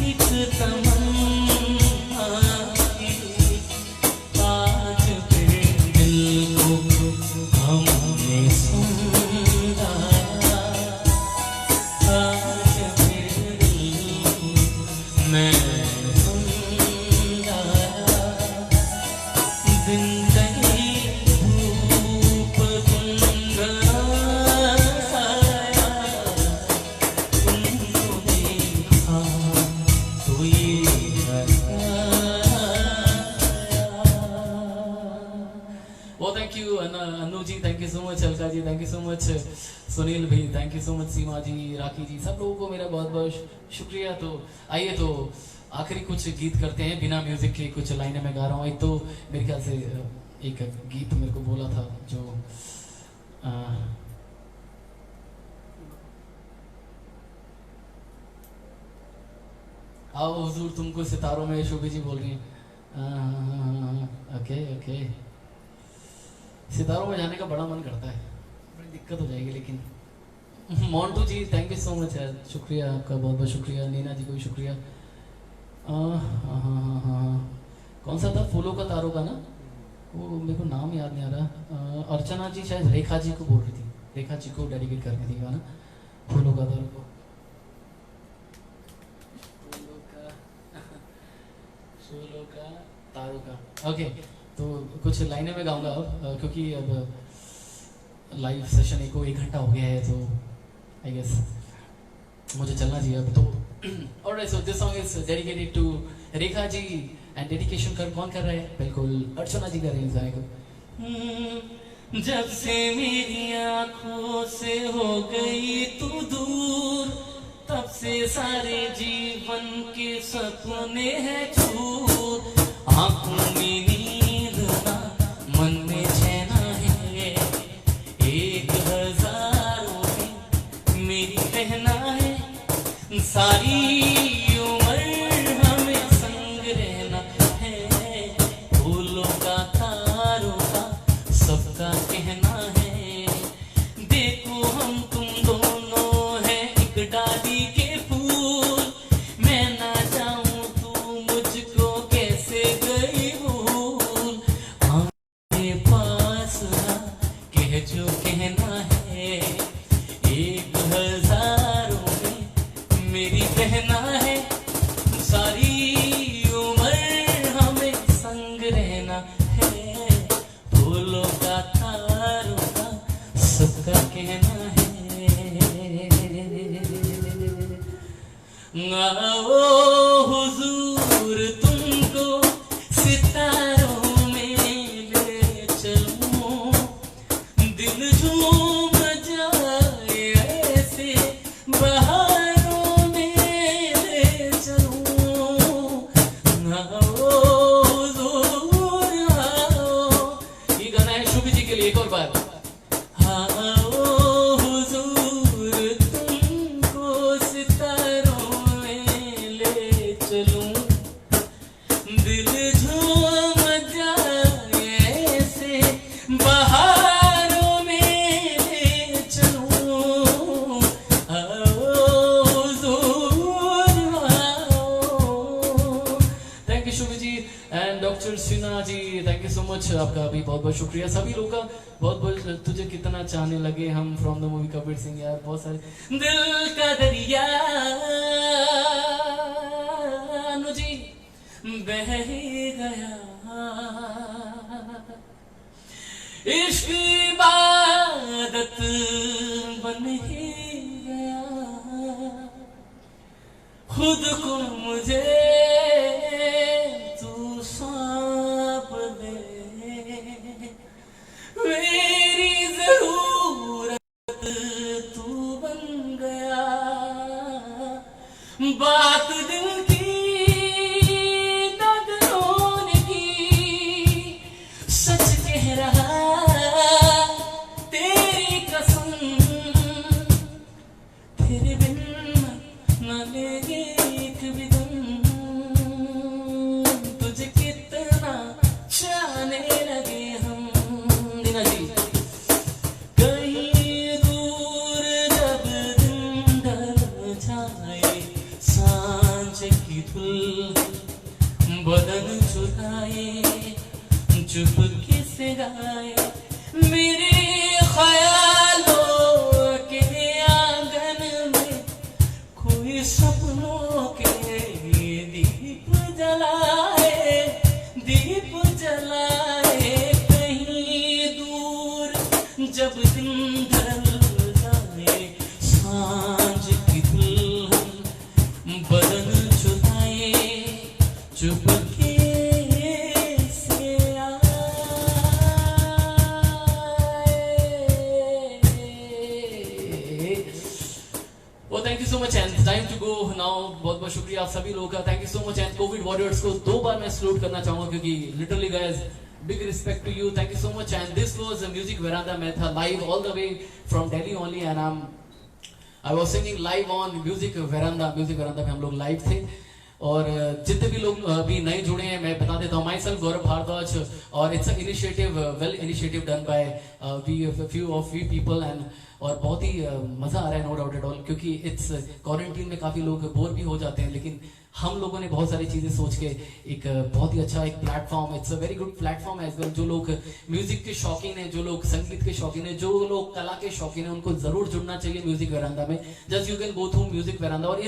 एक तमन्ना की, आज फिर दिल को हमने समझा, आज फिर दिल को मैं Anu ji thank you so much, Alka ji thank you so much, Sunil भाई thank you so much, Seema ji, Rakhi ji, सब लोगों को मेरा बहुत बहुत शुक्रिया। तो आइए तो आखिरी कुछ गीत करते हैं बिना म्यूजिक के, कुछ लाइनें मैं गा रहा हूँ। एक तो मेरे ख्याल से एक गीत मेरे को बोला था जो आओ हुजूर तुमको सितारों में, शोभी जी बोल रही हैं। ओके ओके सितारों में जाने का बड़ा मन करता है, बड़ी दिक्कत हो जाएगी लेकिन। मोन्टू जी थैंक यू सो मच यार, शुक्रिया आपका, बहुत बहुत शुक्रिया। नीना जी को भी शुक्रिया। कौन सा था? फूलों का तारों का ना, वो मेरे को नाम याद नहीं आ रहा। अर्चना जी शायद रेखा जी को बोल रही थी, रेखा जी को डेडिकेट करनी थी गाना फूलों का तारों को। फूलों का तारों का ओके तो कुछ लाइनें मैं गाऊंगा अब, क्योंकि अब लाइव सेशन एक घंटा हो गया है, तो आई गेस मुझे चलना चाहिए अब। तो alright so this song is dedicated to Rekha ji, and dedication कौन कर रहा है? बिल्कुल अर्चना जी कर रही है इस गाने को। जब से मेरी आंखों से हो गई तू दूर, तब से सारे जीवन के सपने हैं चूर, आंखों में नींद ना मन में चैन है, 1000 में मेरी कहना है, सारी उम्र हमें संग रहना है, फूलों का तारों का सबका कहना कहना है। आओ हुजूर तुमको सितारों में ले चलूं, दिल झूम जाए ऐसे बहारों में ले चलूं। आओ हुजूर आओ, ये गाना है शुभ जी के लिए, एक और बार। थैंक यू सो मच, आपका भी बहुत बहुत शुक्रिया। सभी लोगों का बहुत बहुत, तुझे कितना चाहने लगे हम from the movie Kabir Singh, यार बहुत सारे। दिल का दरिया जी बह गया, इश्क इबादत बन ही गया, खुद को मुझे तू सौंप दे, मेरी जरूरत तू बन गया, बात दिल की नगरों की सच कह रहा, तेरी कसम तेरे बिन न लेगी एक भी दम, तुझे कितना चाहने लगे हम। दीना जी, कहीं दूर जब दिन ढल जाए, सांझ की धुल बदन चुराए, चुपके से गाए मेरे ख्यालों के आंगन में, कोई सपनों के दीप जलाए, दीप जलाए, कहीं दूर जब दिन ढल जाए, सांझ की दुल्हन बदन चुराए, चुपके से आए। वो thank you so much and time to go now. बहुत बहुत शुक्रिया आप सभी लोगों का, thank you so much and Covid warriors को 2 बार मैं सैल्यूट करना चाहूंगा क्योंकि literally guys big respect to you, thank you so much. And this was music veranda, मैं था live all the way from Delhi only and I was singing live on music veranda. Music veranda में हम लोग लाइव थे और जितने भी लोग अभी नए जुड़े हैं मैं बता देता हूँ, माई सेल्फ गौरव भारद्वाज, और it's initiative well initiative done by few of we people and, और बहुत ही मजा आ रहा है, नो डाउट एट ऑल, क्योंकि इट्स क्वारंटीन में काफी लोग बोर भी हो जाते हैं, लेकिन हम लोगों ने बहुत सारी चीजें सोच के एक बहुत ही अच्छा एक platform, it's a very good platform as well. जो लोग म्यूजिक के शौकीन हैं, जो लोग संगीत के शौकीन हैं, जो लोग कला के शौकीन हैं, उनको जरूर जुड़ना चाहिए म्यूजिक वेरांडा में। Just you can go through music veranda, और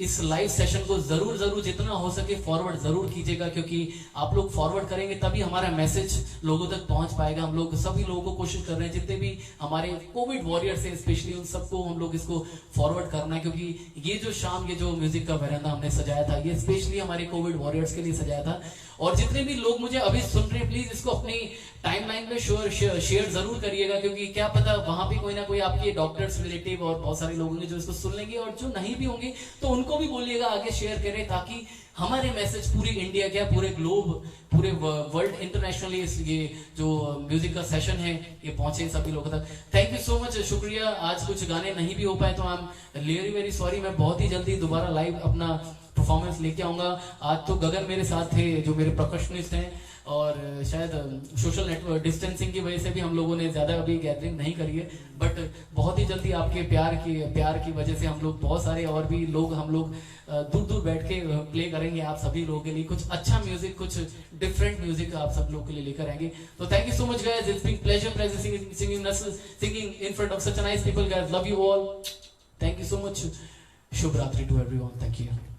इस लाइव सेशन को जरूर जितना हो सके फॉरवर्ड जरूर कीजिएगा, क्योंकि आप लोग फॉरवर्ड करेंगे तभी हमारा मैसेज लोगों तक पहुंच पाएगा। हम लोग सभी लोगों को कोशिश कर रहे हैं, जितने भी हमारे कोविड वॉरियर्स हैं स्पेशली, उन सबको हम लोग इसको फॉरवर्ड करना है, क्योंकि ये जो शाम, ये जो म्यूजिक का वेरांडा हमने सजाया था, ये स्पेशली हमारे कोविड वॉरियर्स के लिए सजाया था। और जितने भी लोग मुझे अभी सुन रहे हैं, प्लीज इसको अपनी टाइमलाइन में शेयर जरूर करिएगा, क्योंकि क्या पता वहां भी कोई ना कोई आपके डॉक्टर्स रिलेटिव और बहुत सारे लोग होंगे जो इसको सुन लेंगे, और जो नहीं भी होंगे तो उनको भी बोलिएगा आगे शेयर करें, ताकि हमारे मैसेज पूरी इंडिया क्या पूरे ग्लोब, पूरे वर्ल्ड, इंटरनेशनली ये जो म्यूजिक का सेशन है ये पहुंचे सभी लोगों तक। थैंक यू सो मच, शुक्रिया। आज कुछ गाने नहीं भी हो पाए तो I am really very sorry. मैं बहुत ही जल्दी दोबारा लाइव अपना परफॉर्मेंस लेके आऊंगा। आज तो गगन मेरे साथ थे जो मेरे परकशनिस्ट हैं, और शायद सोशल नेटवर्क डिस्टेंसिंग की वजह से भी हम लोगों ने ज्यादा अभी गैदरिंग नहीं करी है, बट बहुत ही जल्दी आपके प्यार की वजह से हम लोग बहुत सारे और भी लोग हम लोग दूर बैठ के प्ले करेंगे आप सभी लोगों के लिए कुछ अच्छा म्यूजिक, कुछ डिफरेंट म्यूजिक आप सब लोगों के लिए लेकर आएंगे। तो thank you so much guys, it's been pleasure singing in front of such a nice people guys, love you all, thank you so much, शुभ रात्रि टू एवरीवन, थैंक यू।